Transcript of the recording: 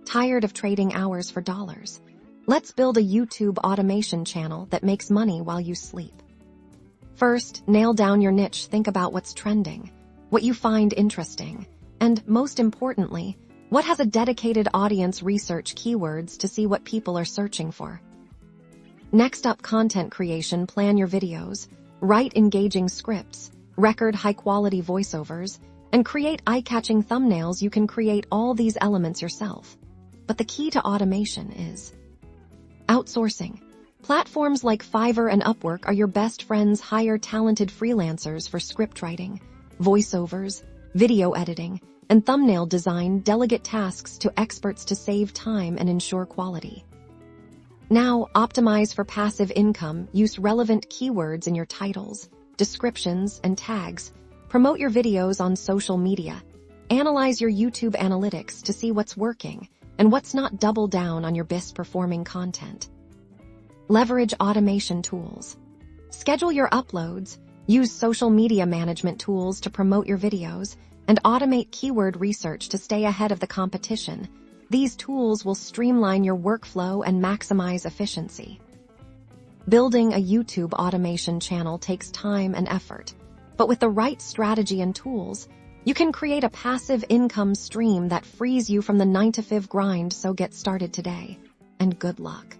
Tired of trading hours for dollars? Let's build a YouTube automation channel that makes money while you sleep. First, nail down your niche. Think about what's trending, what you find interesting, and most importantly, what has a dedicated audience. Research keywords to see what people are searching for. Next up, content creation. Plan your videos, write engaging scripts, record high-quality voiceovers, and create eye-catching thumbnails. You can create all these elements yourself. But the key to automation is outsourcing. Platforms like Fiverr and Upwork are your best friends. Hire talented freelancers for script writing, voiceovers, video editing, and thumbnail design. Delegate tasks to experts to save time and ensure quality. Now, optimize for passive income. Use relevant keywords in your titles, descriptions, and tags. Promote your videos on social media. Analyze your YouTube analytics to see what's working and what's not. Double down on your best performing content. Leverage automation tools. Schedule your uploads, use social media management tools to promote your videos, and automate keyword research to stay ahead of the competition. These tools will streamline your workflow and maximize efficiency. Building a YouTube automation channel takes time and effort, but with the right strategy and tools, you can create a passive income stream that frees you from the 9-to-5 grind. So get started today, and good luck.